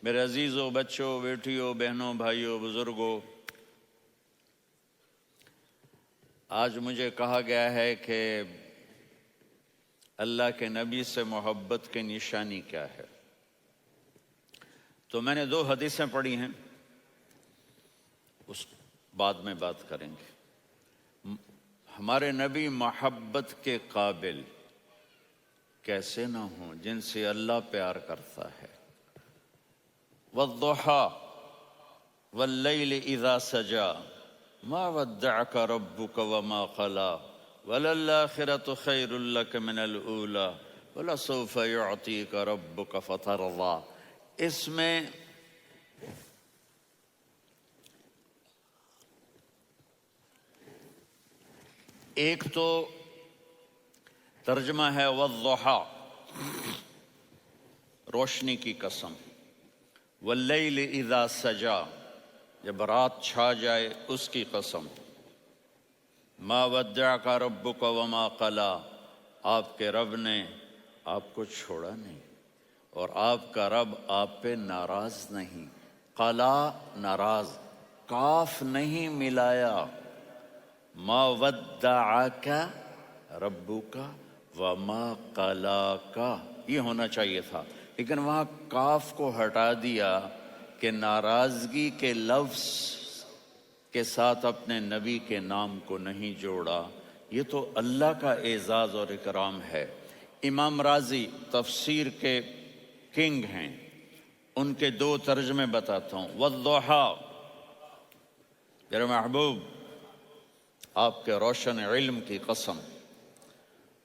میرے عزیزوں، بچوں، بیٹیوں، بہنوں، بھائیوں، بزرگوں، آج مجھے کہا گیا ہے کہ اللہ کے نبی سے محبت کی نشانی کیا ہے۔ تو میں نے 2 حدیثیں پڑھی ہیں، اس بعد میں بات کریں گے۔ ہمارے نبی محبت کے قابل کیسے نہ ہوں جن سے اللہ پیار کرتا ہے۔ والضحى واللیل اذا سجا ما ودعك ربك وما قلى وللآخرة خیر لك من الأولى ولسوف يعطيك ربك فترضى۔ اس میں ایک تو ترجمہ ہے والضحى، روشنی کی قسم، واللیل اذا سجا، جب رات چھا جائے اس کی قسم، ما ودعک ربک وما قلی، آپ کے رب نے آپ کو چھوڑا نہیں اور آپ کا رب آپ پہ ناراض نہیں۔ قلا ناراض، کاف نہیں ملایا۔ ما ودعک ربک وما قلاک، یہ ہونا چاہیے تھا، لیکن وہاں کاف کو ہٹا دیا کہ ناراضگی کے لفظ کے ساتھ اپنے نبی کے نام کو نہیں جوڑا۔ یہ تو اللہ کا اعزاز اور اکرام ہے۔ امام راضی تفسیر کے کنگ ہیں، ان کے 2 ترجمے بتاتا ہوں۔ والضحیٰ، میرے محبوب آپ کے روشن علم کی قسم۔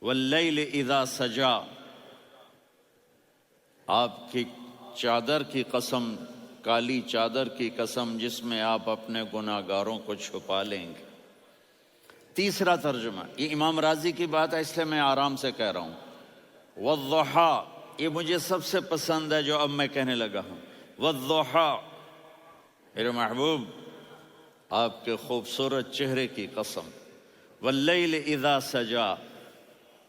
واللیل اذا سجا، آپ کی چادر کی قسم، کالی چادر کی قسم جس میں آپ اپنے گناہگاروں کو چھپا لیں گے۔ تیسرا ترجمہ، یہ امام راضی کی بات ہے اس لیے میں آرام سے کہہ رہا ہوں۔ والضحیٰ، یہ مجھے سب سے پسند ہے جو اب میں کہنے لگا ہوں۔ والضحیٰ، میرے محبوب آپ کے خوبصورت چہرے کی قسم۔ واللیل اذا سجا،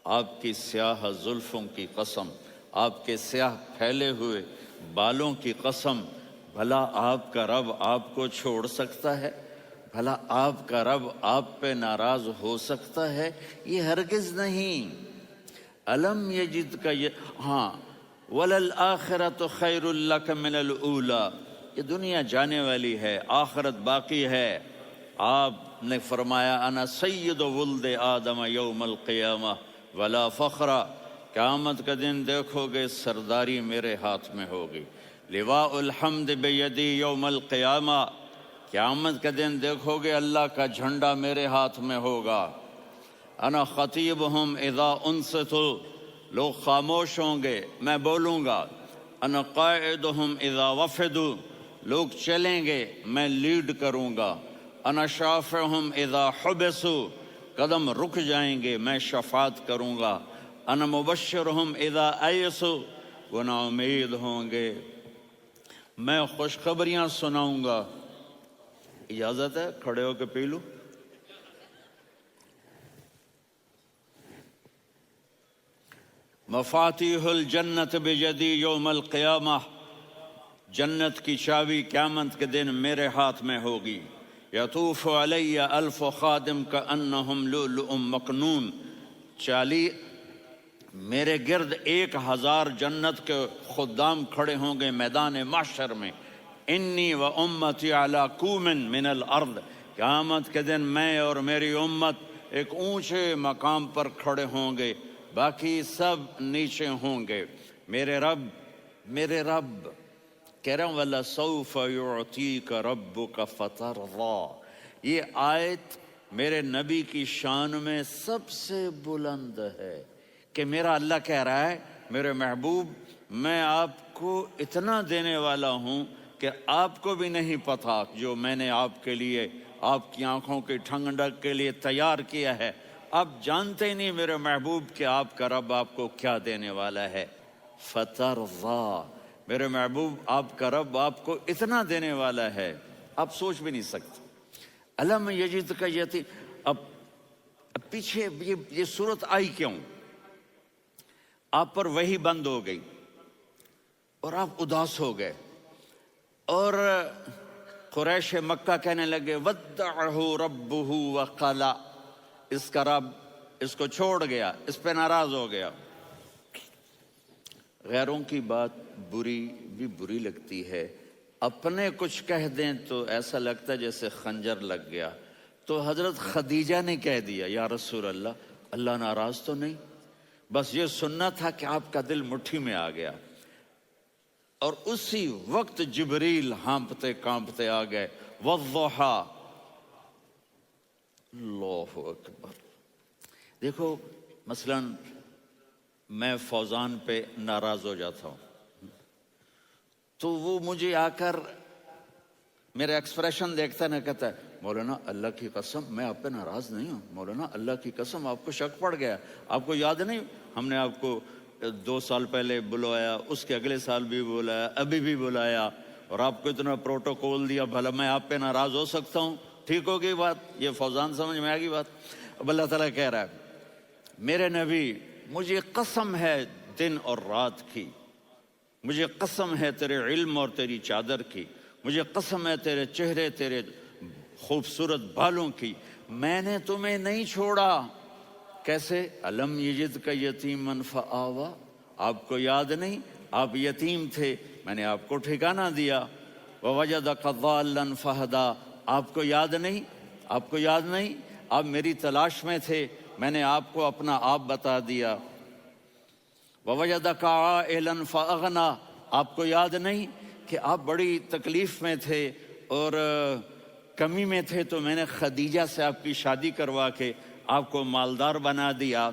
آپ کی سیاہ زلفوں کی قسم، آپ کے سیاہ پھیلے ہوئے بالوں کی قسم۔ بھلا آپ کا رب آپ کو چھوڑ سکتا ہے؟ بھلا آپ کا رب آپ پہ ناراض ہو سکتا ہے؟ یہ ہرگز نہیں۔ الم یجد کا ہاں، وللآخرۃ خیر لک من الاولی، یہ دنیا جانے والی ہے، آخرت باقی ہے۔ آپ نے فرمایا انا سید ولد آدم یوم القیامہ ولا فخر، قیامت کا دن دیکھو گے سرداری میرے ہاتھ میں ہوگی۔ لواء الحمد بیدی یوم القیامہ، قیامت کا دن دیکھو گے اللہ کا جھنڈا میرے ہاتھ میں ہوگا۔ انا خطیبہم اذا انصتوا، لوگ خاموش ہوں گے میں بولوں گا۔ انا قائدہم اذا وفدوا، لوگ چلیں گے میں لیڈ کروں گا۔ انا شافعہم اذا حبسوا، قدم رک جائیں گے میں شفاعت کروں گا۔ انا مبشرہم اذا ایسوا، وہ نا امید ہوں گے میں خوشخبریاں سناؤں گا۔ اجازت ہے کھڑے ہو کے پی لوں؟ مفاتیح الجنت بیدی یوم القیامہ، جنت کی چابی قیامت کے دن میرے ہاتھ میں ہوگی۔ یطوف علی الف خادم کانہم لؤلؤ مکنون، میرے گرد 1000 جنت کے خدام کھڑے ہوں گے میدان محشر میں۔ انی و امتی علی کوم من الارض، قیامت کے دن میں اور میری امت ایک اونچے مقام پر کھڑے ہوں گے، باقی سب نیچے ہوں گے۔ میرے رب کہہ رہا ہوں وَلَسَوْفَ يُعْطِيكَ رَبُّكَ فَتَرْضَىٰ، یہ آیت میرے نبی کی شان میں سب سے بلند ہے کہ میرا اللہ کہہ رہا ہے میرے محبوب میں آپ کو اتنا دینے والا ہوں کہ آپ کو بھی نہیں پتا جو میں نے آپ کے لیے، آپ کی آنکھوں کی ٹھنڈک کے لیے تیار کیا ہے۔ آپ جانتے ہی نہیں میرے محبوب کہ آپ کا رب آپ کو کیا دینے والا ہے۔ فَتَرْضَىٰ، میرے محبوب آپ کا رب آپ کو اتنا دینے والا ہے آپ سوچ بھی نہیں سکتے۔ الم یجد کا یتی، اب پیچھے یہ صورت آئی کیوں؟ آپ پر وحی بند ہو گئی اور آپ اداس ہو گئے۔ اور قریش مکہ کہنے لگے ودعہ ربہ وقلا، اس کا رب اس کو چھوڑ گیا، اس پہ ناراض ہو گیا۔ غیروں کی بات بری بھی بری لگتی ہے، اپنے کچھ کہہ دیں تو ایسا لگتا ہے جیسے خنجر لگ گیا۔ تو حضرت خدیجہ نے کہہ دیا یا رسول اللہ، اللہ ناراض تو نہیں؟ بس یہ سننا تھا کہ آپ کا دل مٹھی میں آ گیا۔ اور اسی وقت جبریل ہانپتے کانپتے آ گئے، والضحیٰ، اللہ اکبر۔ دیکھو مثلا میں فوزان پہ ناراض ہو جاتا ہوں تو وہ مجھے آ کر میرا ایکسپریشن دیکھتا ہے نا، کہتا ہے مولانا اللہ کی قسم میں آپ پہ ناراض نہیں ہوں، مولانا اللہ کی قسم آپ کو شک پڑ گیا، آپ کو یاد نہیں ہم نے آپ کو 2 سال پہلے بلایا، اس کے اگلے سال بھی بلایا، ابھی بھی بلایا، اور آپ کو اتنا پروٹوکول دیا، بھلا میں آپ پہ ناراض ہو سکتا ہوں؟ ٹھیک ہوگی بات؟ یہ فوزان سمجھ میں آ گئی بات؟ اب اللہ تعالیٰ کہہ رہا ہے میرے نبی مجھے قسم ہے دن اور رات کی، مجھے قسم ہے تیرے علم اور تیری چادر کی، مجھے قسم ہے تیرے چہرے، تیرے خوبصورت بالوں کی، میں نے تمہیں نہیں چھوڑا۔ کیسے؟ الم یجد کا یتیمن فآوا، آپ کو یاد نہیں آپ یتیم تھے، میں نے آپ کو ٹھکانہ دیا۔ ووجدک ضالا فہدا، آپ کو یاد نہیں، آپ کو یاد نہیں آپ میری تلاش میں تھے، میں نے آپ کو اپنا آپ بتا دیا۔ ووجدک عائلا فاغنا، آپ کو یاد نہیں کہ آپ بڑی تکلیف میں تھے اور کمی میں تھے، تو میں نے خدیجہ سے آپ کی شادی کروا کے آپ کو مالدار بنا دیا۔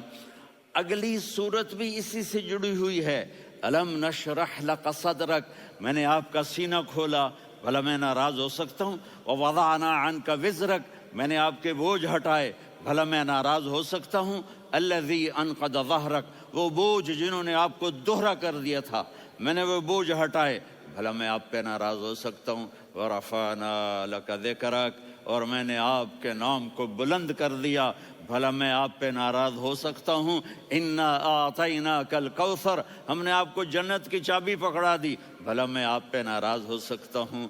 اگلی صورت بھی اسی سے جڑی ہوئی ہے، الم نشرح لک صدرک، میں نے آپ کا سینہ کھولا، بھلا میں ناراض ہو سکتا ہوں؟ ووضعنا عنک وزرک، میں نے آپ کے بوجھ ہٹائے، بھلا میں ناراض ہو سکتا ہوں؟ الذی انقض ظہرک، وہ بوجھ جنہوں نے آپ کو دوہرا کر دیا تھا، میں نے وہ بوجھ ہٹائے، بھلا میں آپ پہ ناراض ہو سکتا ہوں؟ ورفعنا لک ذکرک، اور میں نے آپ کے نام کو بلند کر دیا، بھلا میں آپ پہ ناراض ہو سکتا ہوں؟ انا اعطیناک الکوثر، ہم نے آپ کو جنت کی چابی پکڑا دی، بھلا میں آپ پہ ناراض ہو سکتا ہوں؟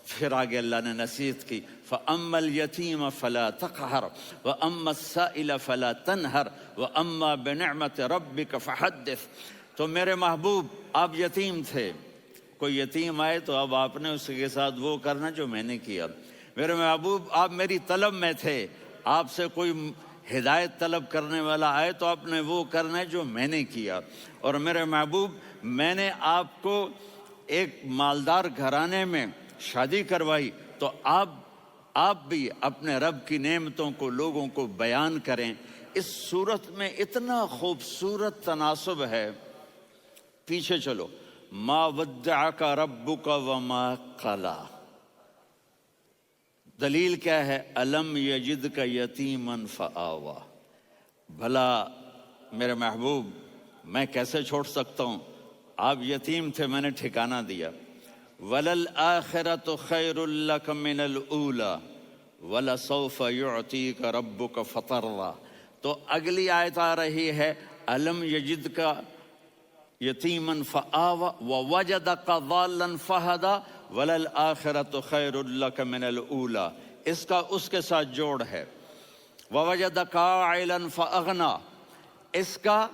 پھر آگے اللہ نے نصیحت کی، فَأَمَّا الْيَتِيمَ فَلَا تَقْهَرْ وَأَمَّا السَّائِلَ فَلَا تَنْهَرْ وَأَمَّا بِنِعْمَةِ رَبِّكَ فَحَدِّثْ۔ تو میرے محبوب آپ یتیم تھے، کوئی یتیم آئے تو اب آپ نے اس کے ساتھ وہ کرنا جو میں نے کیا۔ میرے محبوب آپ میری طلب میں تھے، آپ سے کوئی ہدایت طلب کرنے والا آئے تو آپ نے وہ کرنا ہے جو میں نے کیا۔ اور میرے محبوب میں نے آپ کو ایک مالدار گھرانے میں شادی کروائی، تو آپ بھی اپنے رب کی نعمتوں کو لوگوں کو بیان کریں۔ اس صورت میں اتنا خوبصورت تناسب ہے، پیچھے چلو، ما ودعک ربک وما قلی، دلیل کیا ہے؟ الم یجدک یتیما فآوا، بھلا میرے محبوب میں کیسے چھوڑ سکتا ہوں؟ آپ یتیم تھے، میں نے ٹھکانہ دیا۔ وَلَلْآخِرَةُ خَيْرٌ لَكَ مِنَ الْأُولَى وَلَسَوْفَ يُعْطِيكَ رَبُّكَ فَتَرْضَىٰ۔ تو اگلی آیت آ رہی ہے، الم یجدک یتیما فآوا ووجدک ضالا فہدا وَلَلْآخِرَةُ خَيْرٌ لَكَ مِنَ الْأُولَى، اس کا اس کے ساتھ جوڑ ہے۔ وَوَجَدَكَ عَائِلًا فَأَغْنَىٰ، اس کا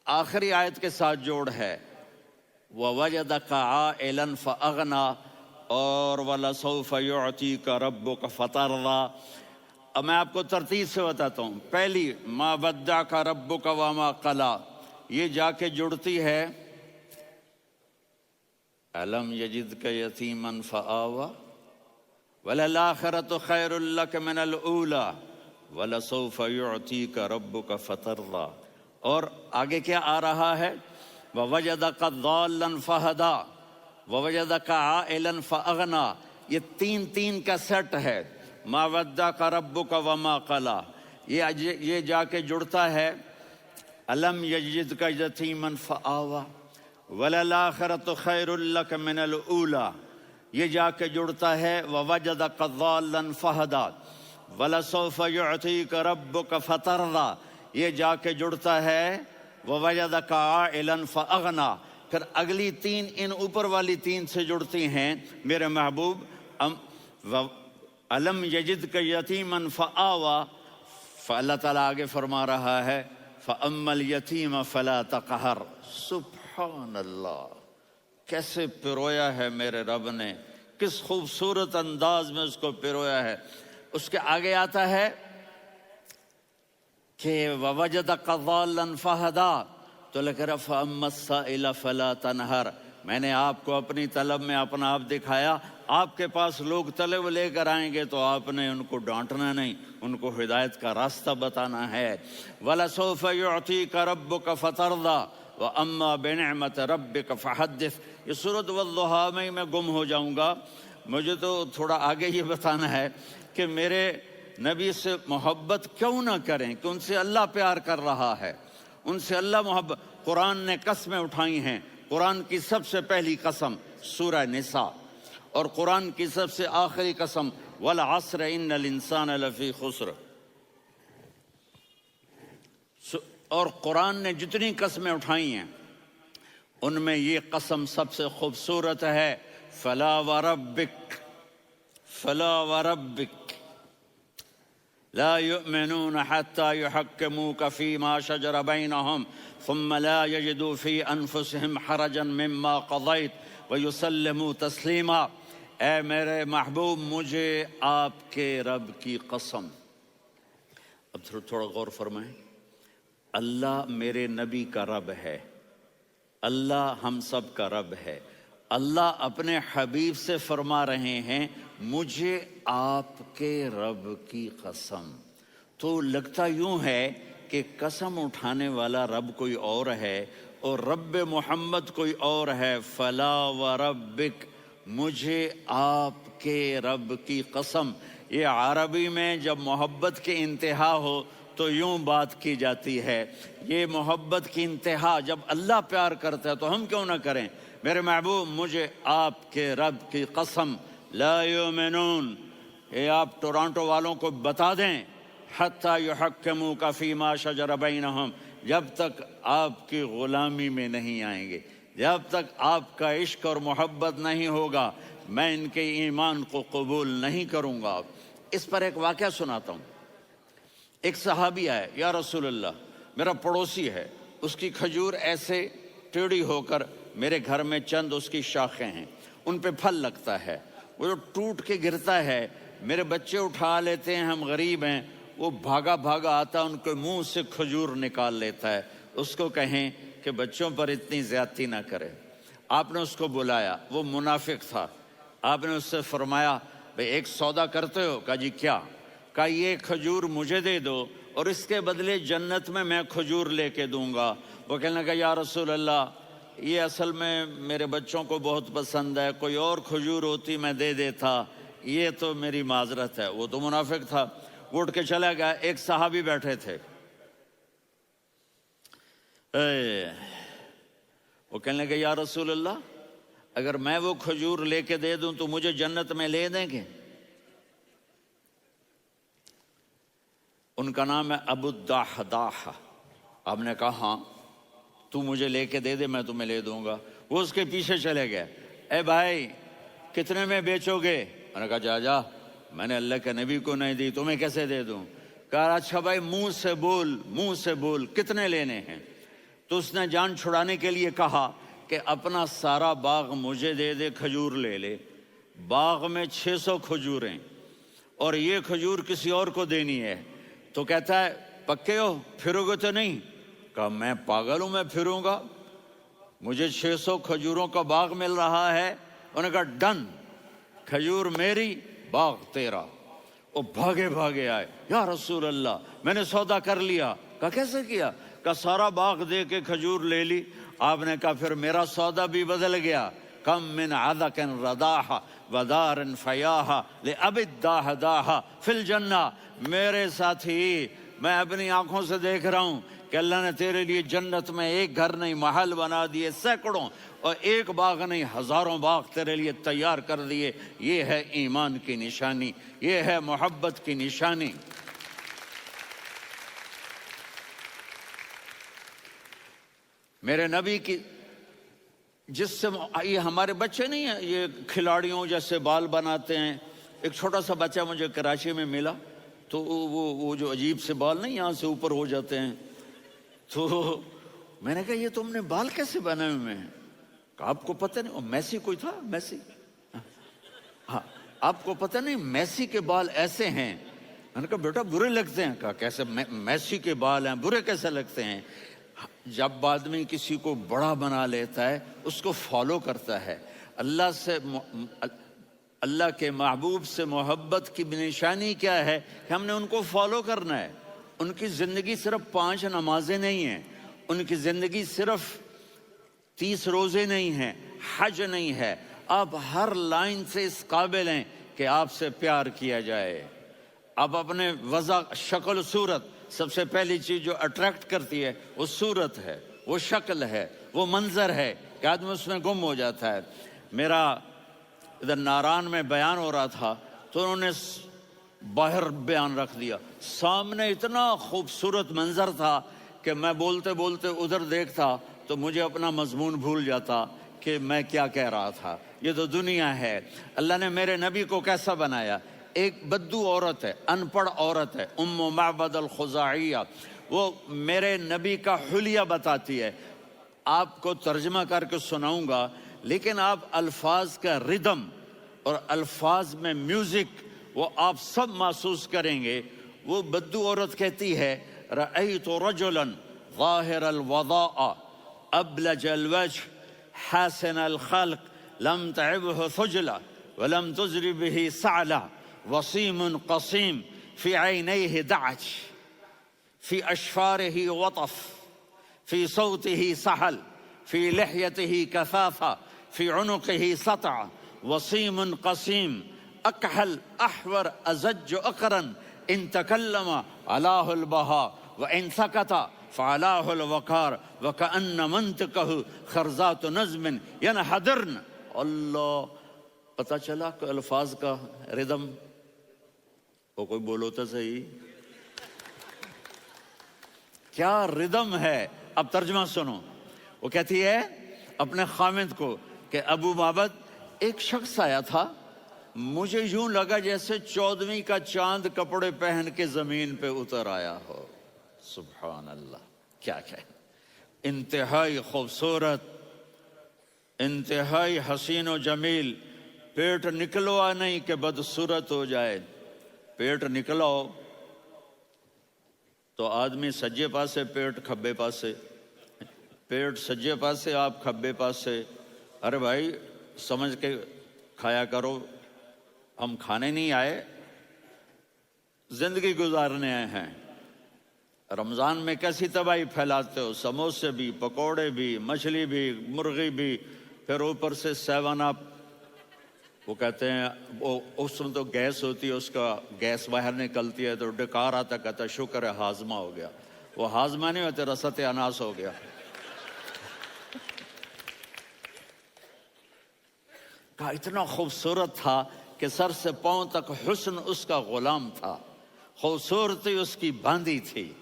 آخری آیت کے ساتھ جوڑ ہے، وَوَجَدَكَ عَائِلًا فَأَغْنَىٰ اور وَلَسَوْفَ يُعْطِيكَ رَبُّكَ فَتَرْضَىٰ۔ اب میں آپ کو ترتیب سے بتاتا ہوں۔ پہلی مَا وَدَّعَكَ رَبُّكَ وَمَا قَلَىٰ، یہ جا کے جڑتی ہے الم یجدک یتیما فآوا وَلَلْآخِرَةُ خَيْرٌ لَكَ مِنَ الْأُولَىٰ وَلَسَوْفَ يُعْطِيكَ رَبُّكَ فَتَرْضَىٰ۔ اور آگے کیا آ رہا ہے؟ وَوَجَدَكَ ضَالًّا فَهَدَىٰ وَوَجَدَكَ عَائِلًا فَأَغْنَىٰ، یہ تین کا سیٹ ہے۔ مَا وَدَّعَكَ رَبُّكَ وَمَا قَلَىٰ، یہ جا کے جڑتا ہے الم یجدک یتیما فآوا وَلَلْآخِرَةُ خَيْرٌ لَكَ مِنَ الْأُولَىٰ، یہ جا کے جڑتا ہے وَوَجَدَكَ ضَالًّا فَهَدَىٰ وَلَسَوْفَ يُعْطِيكَ رَبُّكَ فَتَرْضَىٰ، یہ جا کے جڑتا ہے وَوَجَدَكَ عَائِلًا فَأَغْنَىٰ، پھر اگلی تین ان اوپر والی تین سے جڑتی ہیں میرے محبوب علم یجد کا یتیمن فآوا، اللہ تعالیٰ آگے فرما رہا ہے فَأَمَّا الْيَتِيمَ فَلَا تَقْهَرْ۔ سبحان اللہ، کیسے پرویا ہے میرے رب نے، کس خوبصورت انداز میں اس کو پرویا ہے۔ اس کے آگے آتا ہے کہ وَوَجَدَكَ ضَالًّا فَهَدَىٰ، تو لکھ رہا فَأَمَّا السَّائِلَ فَلَا تَنْهَرْ، میں نے آپ کو اپنی طلب میں اپنا آپ دکھایا، آپ کے پاس لوگ طلب لے کر آئیں گے تو آپ نے ان کو ڈانٹنا نہیں، ان کو ہدایت کا راستہ بتانا ہے۔ وَلَسَوْفَ يُعْطِيكَ رَبُّكَ فَتَرْضَىٰ وَأَمَّا بِنِعْمَةِ رَبِّكَ فَحَدِّثْ۔ یہ سورۃ والضحیٰ میں گم ہو جاؤں گا، مجھے تو تھوڑا آگے یہ بتانا ہے کہ میرے نبی سے محبت کیوں نہ کریں، کہ ان سے اللہ پیار کر رہا ہے، ان سے اللہ محبت۔ قرآن نے قسمیں اٹھائی ہیں، قرآن کی سب سے پہلی قسم سورہ نساء، اور قرآن کی سب سے آخری قسم والعصر ان الانسان لفی خسر۔ اور قرآن نے جتنی قسمیں اٹھائی ہیں ان میں یہ قسم سب سے خوبصورت ہے، فلا وربک، فلا وربک لا يؤمنون حتى يحكموك فيما شجر بينهم ثم لا يجدوا في انفسهم حرجا مما قضيت ويسلموا تسلیما۔ اے میرے محبوب، مجھے آپ کے رب کی قسم۔ اب تھوڑا غور فرمائیں، اللہ میرے نبی کا رب ہے، اللہ ہم سب کا رب ہے، اللہ اپنے حبیب سے فرما رہے ہیں مجھے آپ کے رب کی قسم۔ تو لگتا یوں ہے کہ قسم اٹھانے والا رب کوئی اور ہے اور رب محمد کوئی اور ہے۔ فلا وربک، مجھے آپ کے رب کی قسم۔ یہ عربی میں جب محبت کی انتہا ہو تو یوں بات کی جاتی ہے، یہ محبت کی انتہا جب اللہ پیار کرتا ہے تو ہم کیوں نہ کریں۔ میرے محبوب، مجھے آپ کے رب کی قسم، لا یؤمنون، یہ آپ ٹورانٹو والوں کو بتا دیں، حتی یحکموک فیما شجر بینہم، جب تک آپ کی غلامی میں نہیں آئیں گے، جب تک آپ کا عشق اور محبت نہیں ہوگا، میں ان کے ایمان کو قبول نہیں کروں گا۔ اس پر ایک واقعہ سناتا ہوں۔ ایک صحابی آئے، یا رسول اللہ، میرا پڑوسی ہے، اس کی کھجور ایسے ٹیڑھی ہو کر میرے گھر میں چند اس کی شاخیں ہیں، ان پہ پھل لگتا ہے، وہ جو ٹوٹ کے گرتا ہے، میرے بچے اٹھا لیتے ہیں، ہم غریب ہیں، وہ بھاگا بھاگا آتا ان کے منہ سے کھجور نکال لیتا ہے۔ اس کو کہیں کہ بچوں پر اتنی زیادتی نہ کرے۔ آپ نے اس کو بلایا، وہ منافق تھا، آپ نے اس سے فرمایا بھئی ایک سودا کرتے ہو؟ کہا جی کیا؟ کہا یہ کھجور مجھے دے دو اور اس کے بدلے جنت میں کھجور لے کے دوں گا۔ وہ کہنے لگا یا رسول اللہ، یہ اصل میں میرے بچوں کو بہت پسند ہے، کوئی اور کھجور ہوتی میں دے دیتا، یہ تو میری معذرت ہے۔ وہ تو منافق تھا، وہ اٹھ کے چلا گیا۔ ایک صحابی بیٹھے تھے، وہ کہنے لگے یا رسول اللہ، اگر میں وہ کھجور لے کے دے دوں تو مجھے جنت میں لے دیں گے؟ ان کا نام ہے ابو الدحداح۔ آپ نے کہا ہاں، تو مجھے لے کے دے دے، میں تمہیں لے دوں گا۔ وہ اس کے پیچھے چلے گئے، اے بھائی کتنے میں بیچو گے؟ میں نے کہا جا جا، میں نے اللہ کے نبی کو نہیں دی، تمہیں کیسے دے دوں؟ کہا اچھا بھائی منہ سے بول، منہ سے بول، کتنے لینے ہیں؟ تو اس نے جان چھڑانے کے لیے کہا کہ اپنا سارا باغ مجھے دے دے، کھجور لے لے۔ باغ میں 600 کھجوریں اور یہ کھجور کسی اور کو دینی ہے۔ تو کہتا ہے پکے ہو، پھرو گے تو نہیں؟ کہا میں پاگل ہوں، میں پھروں گا؟ مجھے 600 کھجوروں کا باغ مل رہا ہے۔ انہوں نے کہا ڈن، کھجور میری، باغ تیرا۔ وہ بھاگے بھاگے آئے، یا رسول اللہ میں نے سودا کر لیا۔ کہا کیسے کیا؟ کہا سارا باغ دے کے کھجور لے لی۔ آپ نے کہا پھر میرا سودا بھی بدل گیا۔ کم من عدق رداح ودار فیاح لأبی الدحداح فی الجنہ۔ میرے ساتھی، میں اپنی آنکھوں سے دیکھ رہا ہوں کہ اللہ نے تیرے لیے جنت میں ایک گھر نہیں محل بنا دیے سینکڑوں، اور ایک باغ نہیں ہزاروں باغ تیرے لیے تیار کر دیے۔ یہ ہے ایمان کی نشانی، یہ ہے محبت کی نشانی۔ میرے نبی کی جس سے یہ ہمارے بچے نہیں ہیں، یہ کھلاڑیوں جیسے بال بناتے ہیں. ایک چھوٹا سا بچہ مجھے کراچی میں ملا، تو وہ جو عجیب سے بال نہیں یہاں سے اوپر ہو جاتے ہیں، تو میں نے کہا یہ تم نے بال کیسے بنائے ہوئے ہیں؟ کہا آپ کو پتہ نہیں، میسی کوئی تھا، میسی، ہاں آپ کو پتہ نہیں میسی کے بال ایسے ہیں؟ میں نے کہا بیٹا برے لگتے ہیں. کہا کیسے؟ میسی کے بال ہیں برے کیسے لگتے ہیں؟ جب آدمی کسی کو بڑا بنا لیتا ہے اس کو فالو کرتا ہے. اللہ کے محبوب سے محبت کی نشانی کیا ہے کہ ہم نے ان کو فالو کرنا ہے. ان کی زندگی صرف 5 نمازیں نہیں ہیں، ان کی زندگی صرف 30 روزے نہیں ہیں، حج نہیں ہے. آپ ہر لائن سے اس قابل ہیں کہ آپ سے پیار کیا جائے. آپ اپنے وضع، شکل و صورت، سب سے پہلی چیز جو اٹریکٹ کرتی ہے وہ صورت ہے، وہ شکل ہے، وہ منظر ہے کہ آدمی اس میں گم ہو جاتا ہے. میرا ادھر ناران میں بیان ہو رہا تھا تو انہوں نے باہر بیان رکھ دیا، سامنے اتنا خوبصورت منظر تھا کہ میں بولتے بولتے ادھر دیکھتا تو مجھے اپنا مضمون بھول جاتا کہ میں کیا کہہ رہا تھا. یہ تو دنیا ہے. اللہ نے میرے نبی کو کیسا بنایا؟ ایک بدو عورت ہے، ان پڑھ عورت ہے، ام معبد الخزاعیہ، وہ میرے نبی کا حلیہ بتاتی ہے. آپ کو ترجمہ کر کے سناؤں گا، لیکن آپ الفاظ کا ردم اور الفاظ میں میوزک وہ آپ سب محسوس کریں گے. وہ بدو عورت کہتی ہے رأیت رجلا ظاہر الوضاء ابلج الوجه حاسن الخلق لم تعبه ثجلة ولم تزر به سعلة وصيم قصيم في عينيه دعج في أشفاره وطف في صوته سحل في لحيته كثافة في عنقه سطع وصيم قصيم أكحل أحور أزج أقرن إن تكلم علاه البهاء وإن سكت فعلاه الوقار وكأن منطقه خرزات نظم ينحدرن. اللہ، پتہ چلا کہ الفاظ کا ردم. وہ کوئی بولو تو صحیح، کیا ردم ہے. اب ترجمہ سنو. وہ کہتی ہے اپنے خامد کو کہ ابو معبد، ایک شخص آیا تھا، مجھے یوں لگا جیسے 14ویں کا چاند کپڑے پہن کے زمین پہ اتر آیا ہو. سبحان اللہ، کیا کہ انتہائی خوبصورت، انتہائی حسین و جمیل. پیٹ نکلوا نہیں کہ بدصورت ہو جائے. پیٹ نکلاؤ تو آدمی سجے پاسے پیٹ، کھبے پاسے پیٹ، سجے پاسے آپ کھبے پاسے. ارے بھائی سمجھ کے کھایا کرو، ہم کھانے نہیں آئے، زندگی گزارنے آئے ہیں. رمضان میں کیسی تباہی پھیلاتے ہو، سموسے بھی، پکوڑے بھی، مچھلی بھی، مرغی بھی، پھر اوپر سے 7 اپ. وہ کہتے ہیں وہ اس میں تو گیس ہوتی ہے، اس کا گیس باہر نکلتی ہے تو ڈکار آتا، کہتا شکر ہے ہاضمہ ہو گیا. وہ ہاضمہ نہیں ہوتے، رسط اناس ہو گیا. کہا اتنا خوبصورت تھا کہ سر سے پاؤں تک حسن اس کا غلام تھا، خوبصورتی اس کی باندھی تھی،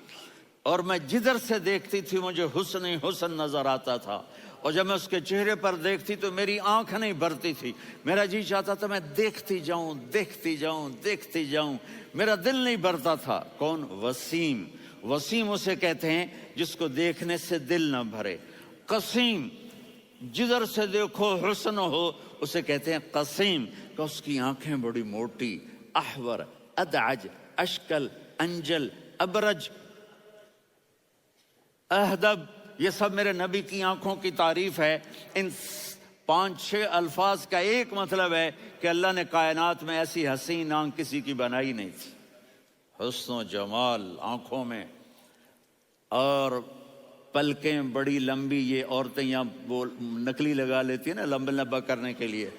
اور میں جدھر سے دیکھتی تھی مجھے حسن ہی حسن نظر آتا تھا. اور جب میں اس کے چہرے پر دیکھتی تو میری آنکھ نہیں بھرتی تھی، میرا جی چاہتا تھا میں دیکھتی جاؤں دیکھتی جاؤں دیکھتی جاؤں، میرا دل نہیں بھرتا تھا. کون؟ وسیم. وسیم اسے کہتے ہیں جس کو دیکھنے سے دل نہ بھرے. قسیم، جدھر سے دیکھو حسن ہو، اسے کہتے ہیں قسیم، کہ اس کی آنکھیں بڑی موٹی. احور، ادعج، اشکل، انجل، ابرج، اہدب، یہ سب میرے نبی کی آنکھوں کی تعریف ہے. ان 5-6 الفاظ کا ایک مطلب ہے کہ اللہ نے کائنات میں ایسی حسین آنکھ کسی کی بنائی نہیں تھی. حسن و جمال آنکھوں میں، اور پلکیں بڑی لمبی. یہ عورتیں یہاں وہ نکلی لگا لیتی ہیں نا لمبا لمبا کرنے کے لیے،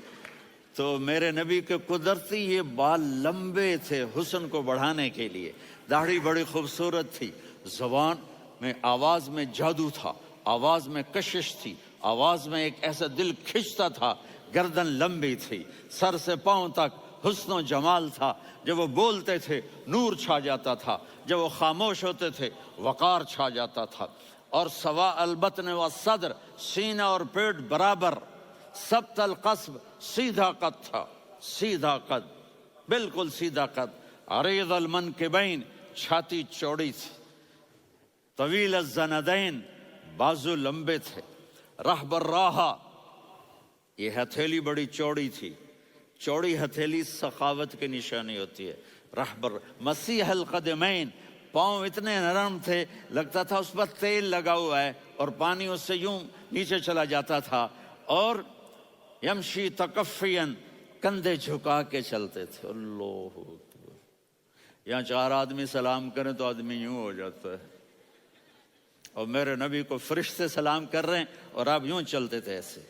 تو میرے نبی کے قدرتی یہ بال لمبے تھے حسن کو بڑھانے کے لیے. داڑھی بڑی خوبصورت تھی. زبان میں، آواز میں جادو تھا، آواز میں کشش تھی، آواز میں ایک ایسا دل کھنچتا تھا. گردن لمبی تھی، سر سے پاؤں تک حسن و جمال تھا. جب وہ بولتے تھے نور چھا جاتا تھا، جب وہ خاموش ہوتے تھے وقار چھا جاتا تھا. اور سوا البطن و صدر، سینہ اور پیٹ برابر، سبت القصب، سیدھا قد تھا، سیدھا قد، بالکل سیدھا قد، عریض المنکبین، چھاتی چوڑی تھی، طویل الزندین، بازو لمبے تھے، رحب الراحہ، یہ ہتھیلی بڑی چوڑی تھی، چوڑی ہتھیلی سخاوت کی نشانی ہوتی ہے، رحب مسیح القدمین، پاؤں اتنے نرم تھے لگتا تھا اس پر تیل لگا ہوا ہے اور پانی اس سے یوں نیچے چلا جاتا تھا، اور یمشی تکفین، کندھے جھکا کے چلتے تھے، اللہ اکبر، یہاں 4 آدمی سلام کریں تو آدمی یوں ہو جاتا ہے، اور میرے نبی کو فرشتے سلام کر رہے ہیں اور آپ یوں چلتے تھے، ایسے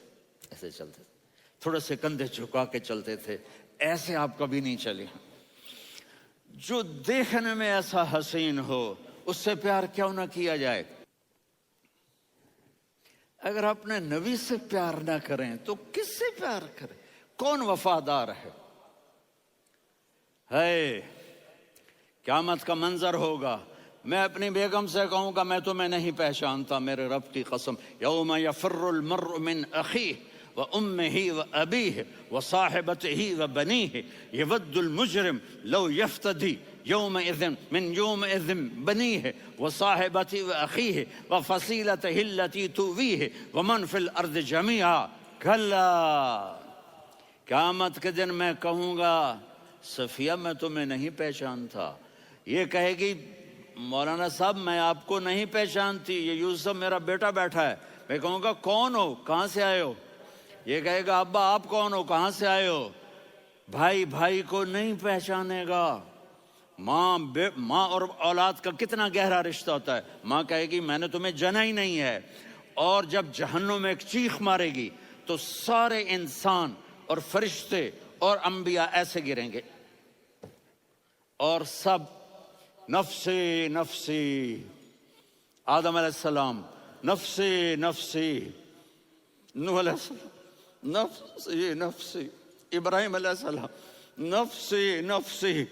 ایسے چلتے تھے، تھوڑے سے کندھے جھکا کے چلتے تھے، ایسے آپ کبھی نہیں چلے۔ جو دیکھنے میں ایسا حسین ہو اس سے پیار کیوں نہ کیا جائے؟ اگر اپنے نبی سے پیار نہ کریں تو کس سے پیار کریں؟ کون وفادار ہے؟ قیامت کا منظر ہوگا، میں اپنی بیگم سے کہوں گا میں تمہیں نہیں پہچانتا، میرے رب کی قسم، یوم یفر المرء من اخیہ وامہ وابیہ وصاحبتہ وبنیہ یود المجرم لو یفتدی یومئذ من یومئذ بنیہ وصاحبتہ واخیہ وفصیلتہ التی تؤویہ ومن فی الارض جمیعا کلا، قیامت کے دن میں کہوں گا صفیہ میں تمہیں نہیں پہچانتا، یہ کہے گی مولانا صاحب میں آپ کو نہیں پہچانتی، یہ یوسف میرا بیٹا بیٹھا ہے، میں کہوں گا کون ہو، کہاں سے آئے ہو؟ یہ کہے گا ابا آپ کون ہو، کہاں سے آئے ہو؟ بھائی بھائی کو نہیں پہچانے گا۔ ماں اور اولاد کا کتنا گہرا رشتہ ہوتا ہے، ماں کہے گی میں نے تمہیں جنا ہی نہیں ہے، اور جب جہنم میں ایک چیخ مارے گی تو سارے انسان اور فرشتے اور انبیاء ایسے گریں گے، اور سب نفسی نفسی، آدم علیہ السلام نفسی نفسی، نوح علیہ السلام نفسی نفسی، ابراہیم علیہ السلام نفسی نفسی،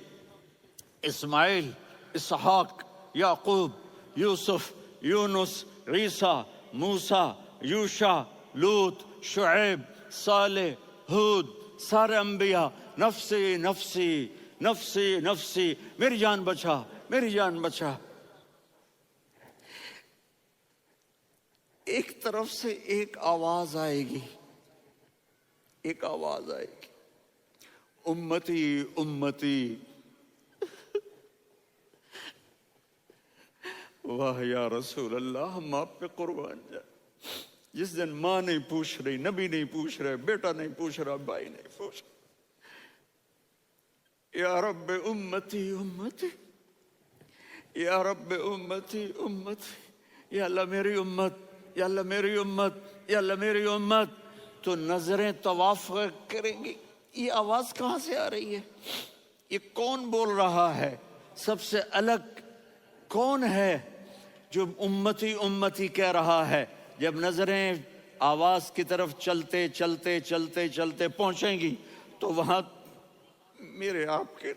اسماعیل، اسحاق، یعقوب، یوسف، یونس، عیسیٰ، موسیٰ، یوشع، لوط، شعیب، صالح، ہود، سارے انبیاء نفسی نفسی نفسی نفسی، میری جان بچا، میری جان بچا۔ ایک طرف سے ایک آواز آئے گی، ایک آواز آئے گی، امتی امتی، واہ یا رسول اللہ، ہم آپ پہ قربان جائیں۔ جس دن ماں نہیں پوچھ رہی، نبی نہیں پوچھ رہے، بیٹا نہیں پوچھ رہا، بھائی نہیں پوچھ رہا، یا رب امتی امتی، یا رب امتی امتی، یا اللہ میری امت، یا اللہ میری امت، یا اللہ میری امت، تو نظریں طواف کریں گی، یہ آواز کہاں سے آ رہی ہے؟ یہ کون بول رہا ہے؟ سب سے الگ کون ہے جو امتی امتی کہہ رہا ہے؟ جب نظریں آواز کی طرف چلتے چلتے چلتے چلتے پہنچیں گی تو وہاں میرے آپ کے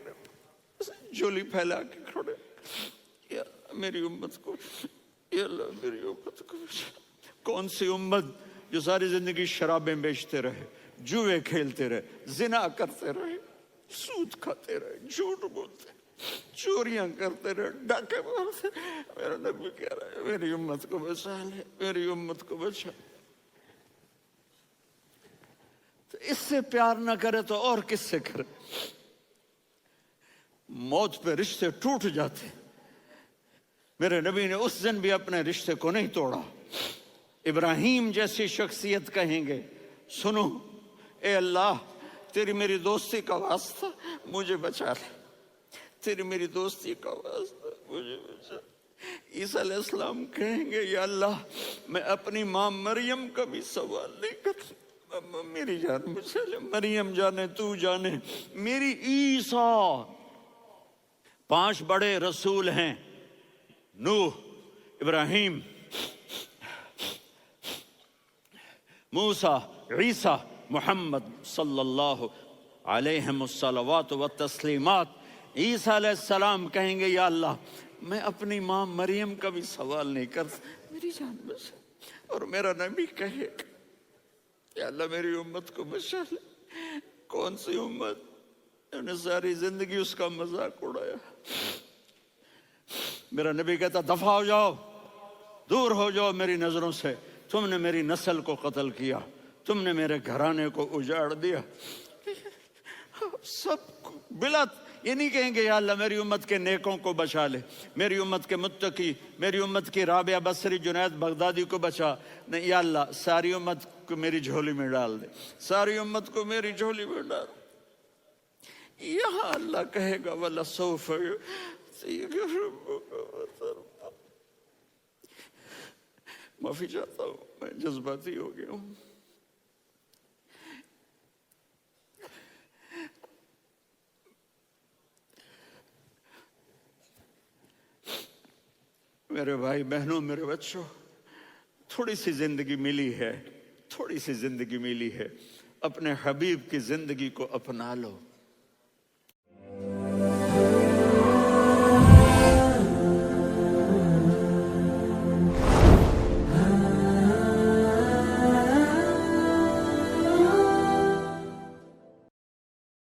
جولی پھیلا کے کھڑے، یا میری امت کو، یا اللہ میری امت کو۔ کون سی امت جو ساری زندگی شرابیں بیچتے رہے، جوئے کھیلتے رہے، زنا کرتے رہے، سود کھاتے رہے، جھوٹ بولتے، چوریاں کرتے رہے، ڈاکے مارتے، میرا نبی کہہ رہا ہے میری امت کو بچا لے، میری امت کو بچا۔ تو اس سے پیار نہ کرے تو اور کس سے کرے؟ موت پہ رشتے ٹوٹ جاتے، میرے نبی نے اس دن بھی اپنے رشتے کو نہیں توڑا۔ ابراہیم جیسی شخصیت کہیں گے سنو اے اللہ تیری میری دوستی کا واسطہ مجھے بچا لے، تیری میری دوستی کا واسطہ مجھے بچا۔ عیسیٰ علیہ السلام کہیں گے یا اللہ میں اپنی ماں مریم کا بھی سوال نہیں کرتا، میری جان بچا لے، مریم جانے تو جانے میری عیسیٰ۔ 5 بڑے رسول ہیں، نوح، ابراہیم، موسیٰ، عیسیٰ، محمد صلی اللہ علیہ الصلوات والتسلیمات۔ عیسیٰ علیہ السلام کہیں گے یا اللہ میں اپنی ماں مریم کا بھی سوال نہیں کرتا، میری جان بچا۔ اور میرا نبی کہے یا اللہ میری امت کو بچا لے۔ کون سی امت؟ انہوں نے ساری زندگی اس کا مذاق اڑایا۔ میرا نبی کہتا دفع ہو جاؤ، دور ہو جاؤ میری نظروں سے، تم نے میری نسل کو قتل کیا، تم نے میرے گھرانے کو اجاڑ دیا۔ سب بلا یہ نہیں کہیں گے یا اللہ میری امت کے نیکوں کو بچا لے، میری امت کے متقی، میری امت کی رابعہ بصری، جنید بغدادی کو بچا، نہیں یا اللہ ساری امت کو میری جھولی میں ڈال دے، ساری امت کو میری جھولی میں ڈال۔ یہاں اللہ کہے گا وَلَسَوْفَ يُعْطِيكَ رَبُّكَ فَتَرْضَىٰ۔ معافی چاہتا ہوں، میں جذباتی ہو گیا ہوں۔ میرے بھائی بہنوں، میرے بچوں، تھوڑی سی زندگی ملی ہے، تھوڑی سی زندگی ملی ہے، اپنے حبیب کی زندگی کو اپنا لو۔